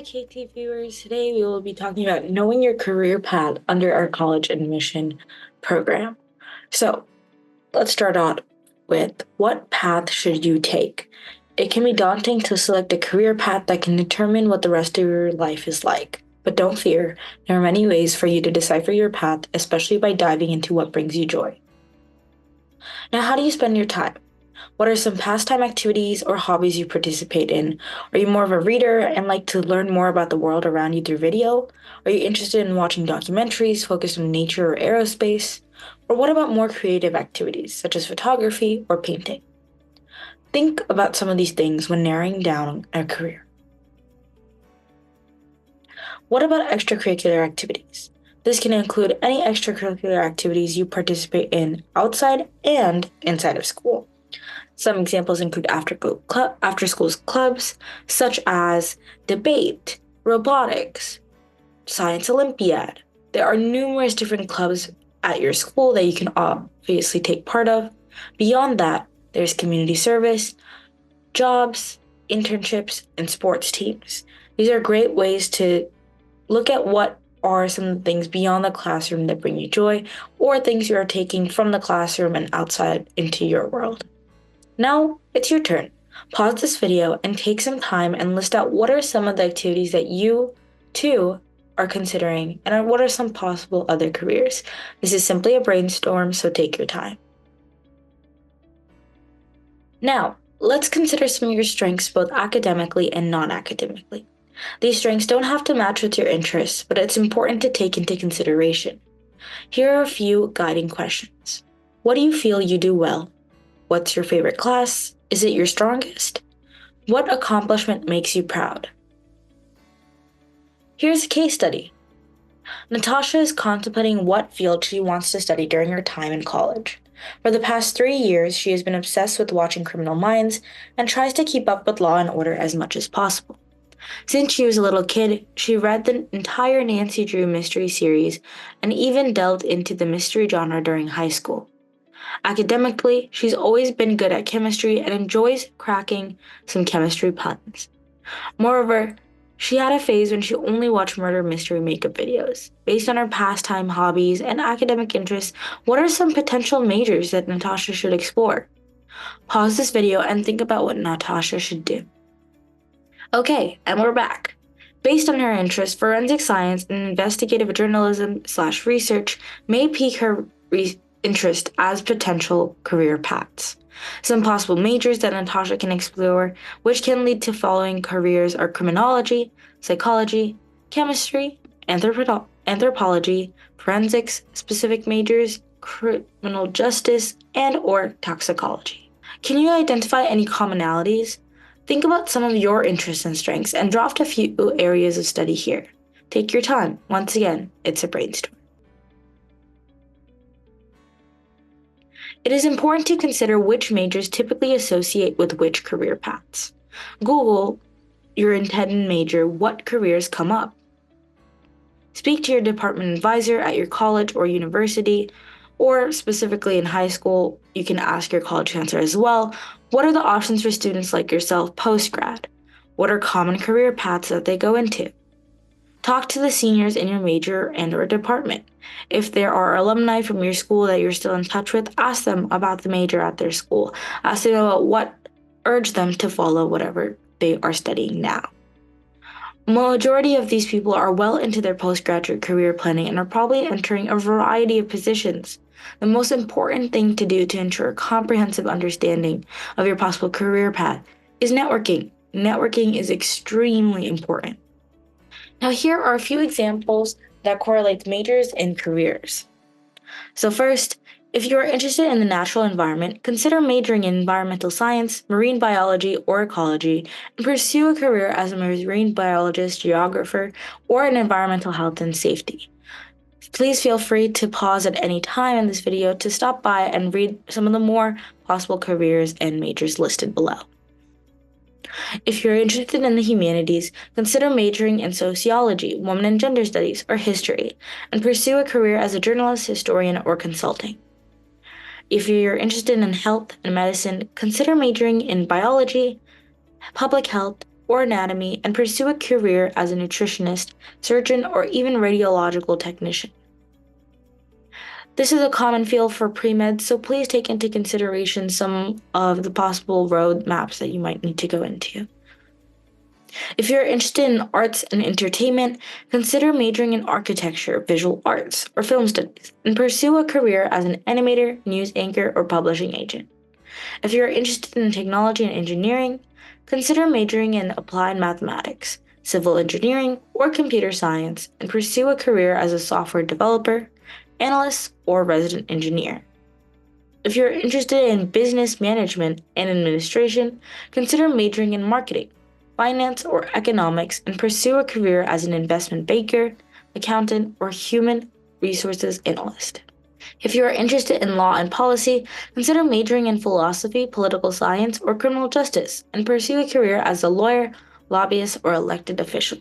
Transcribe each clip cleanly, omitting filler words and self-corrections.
KT viewers. Today we will be talking about knowing your career path under our college admission program. So, let's start out with what path should you take? It can be daunting to select a career path that can determine what the rest of your life is like. But don't fear, there are many ways for you to decipher your path, especially by diving into what brings you joy. Now, how do you spend your time? What are some pastime activities or hobbies you participate in? Are you more of a reader and like to learn more about the world around you through video? Are you interested in watching documentaries focused on nature or aerospace? Or what about more creative activities such as photography or painting? Think about some of these things when narrowing down a career. What about extracurricular activities? This can include any extracurricular activities you participate in outside and inside of school. Some examples include after-school clubs, such as debate, robotics, science Olympiad. There are numerous different clubs at your school that you can obviously take part of. Beyond that, there's community service, jobs, internships, and sports teams. These are great ways to look at what are some of the things beyond the classroom that bring you joy, or things you are taking from the classroom and outside into your world. Now, it's your turn. Pause this video and take some time and list out what are some of the activities that you, too, are considering and what are some possible other careers. This is simply a brainstorm, so take your time. Now, let's consider some of your strengths both academically and non-academically. These strengths don't have to match with your interests, but it's important to take into consideration. Here are a few guiding questions. What do you feel you do well? What's your favorite class? Is it your strongest? What accomplishment makes you proud? Here's a case study. Natasha is contemplating what field she wants to study during her time in college. For the past 3 years, she has been obsessed with watching Criminal Minds and tries to keep up with Law and Order as much as possible. Since she was a little kid, she read the entire Nancy Drew mystery series and even delved into the mystery genre during high school. Academically, she's always been good at chemistry and enjoys cracking some chemistry puns. Moreover, she had a phase when she only watched murder mystery makeup videos. Based on her pastime, hobbies, and academic interests, what are some potential majors that Natasha should explore? Pause this video and think about what Natasha should do. Okay, and we're back. Based on her interest, forensic science and investigative journalism/research may pique her interest as potential career paths. Some possible majors that Natasha can explore, which can lead to following careers, are criminology, psychology, chemistry, anthropology, forensics, specific majors, criminal justice, and/or toxicology. Can you identify any commonalities? Think about some of your interests and strengths and draft a few areas of study here. Take your time. Once again, it's a brainstorm. It is important to consider which majors typically associate with which career paths. Google your intended major, what careers come up. Speak to your department advisor at your college or university, or specifically in high school, you can ask your college counselor as well, what are the options for students like yourself post-grad? What are common career paths that they go into? Talk to the seniors in your major and/or department. If there are alumni from your school that you're still in touch with, ask them about the major at their school. Ask them about what urged them to follow whatever they are studying now. Majority of these people are well into their postgraduate career planning and are probably entering a variety of positions. The most important thing to do to ensure a comprehensive understanding of your possible career path is networking. Networking is extremely important. Now, here are a few examples that correlate majors and careers. So first, if you are interested in the natural environment, consider majoring in environmental science, marine biology, or ecology, and pursue a career as a marine biologist, geographer, or in environmental health and safety. Please feel free to pause at any time in this video to stop by and read some of the more possible careers and majors listed below. If you're interested in the humanities, consider majoring in sociology, women and gender studies, or history, and pursue a career as a journalist, historian, or consulting. If you're interested in health and medicine, consider majoring in biology, public health, or anatomy and pursue a career as a nutritionist, surgeon, or even radiological technician. This is a common field for pre-med, so please take into consideration some of the possible road maps that you might need to go into. If you're interested in arts and entertainment, consider majoring in architecture, visual arts, or film studies, and pursue a career as an animator, news anchor, or publishing agent. If you're interested in technology and engineering, consider majoring in applied mathematics, civil engineering, or computer science, and pursue a career as a software developer, analyst, or resident engineer. If you're interested in business management and administration, consider majoring in marketing, finance, or economics and pursue a career as an investment banker, accountant, or human resources analyst. If you are interested in law and policy, consider majoring in philosophy, political science, or criminal justice and pursue a career as a lawyer, lobbyist, or elected official.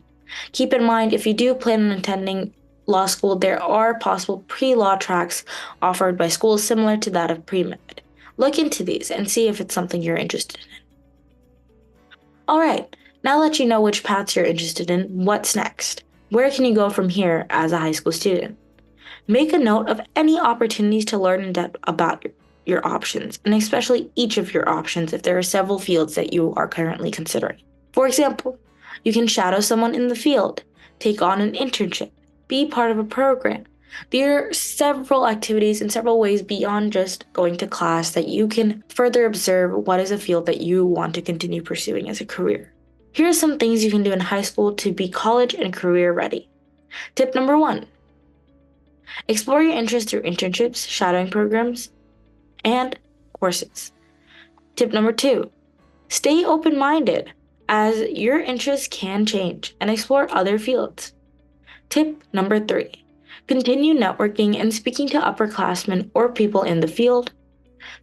Keep in mind, if you do plan on attending law school, there are possible pre-law tracks offered by schools similar to that of pre-med. Look into these and see if it's something you're interested in. Alright, now that you know which paths you're interested in, what's next? Where can you go from here as a high school student? Make a note of any opportunities to learn in depth about your options, and especially each of your options if there are several fields that you are currently considering. For example, you can shadow someone in the field, take on an internship, be part of a program. There are several activities and several ways beyond just going to class that you can further observe what is a field that you want to continue pursuing as a career. Here are some things you can do in high school to be college and career ready. Tip number 1. Explore your interests through internships, shadowing programs, and courses. Tip number 2. Stay open-minded, as your interests can change, and explore other fields. Tip number 3. Continue networking and speaking to upperclassmen or people in the field.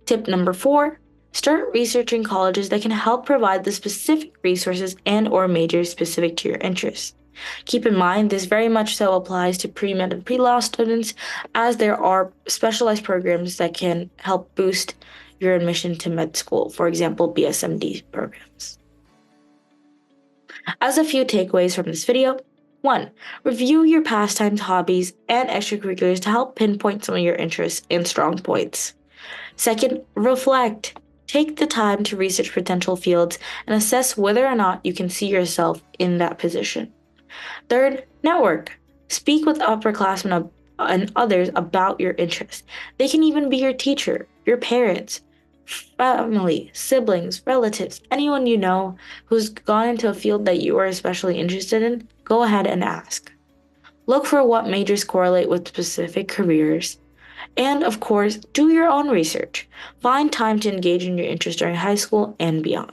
Tip number 4. Start researching colleges that can help provide the specific resources and/or majors specific to your interests. Keep in mind, this very much so applies to pre-med and pre-law students, as there are specialized programs that can help boost your admission to med school, for example, BSMD programs. As a few takeaways from this video, 1. Review your pastimes, hobbies, and extracurriculars to help pinpoint some of your interests and strong points. 2. Reflect. Take the time to research potential fields and assess whether or not you can see yourself in that position. 3. Network. Speak with upperclassmen and others about your interests. They can even be your teacher, your parents, family, siblings, relatives, anyone you know who's gone into a field that you are especially interested in. Go ahead and ask. Look for what majors correlate with specific careers. And of course, do your own research. Find time to engage in your interests during high school and beyond.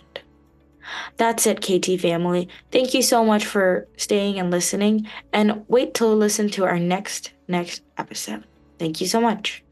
That's it, KT family. Thank you so much for staying and listening, and wait till listen to our next episode. Thank you so much.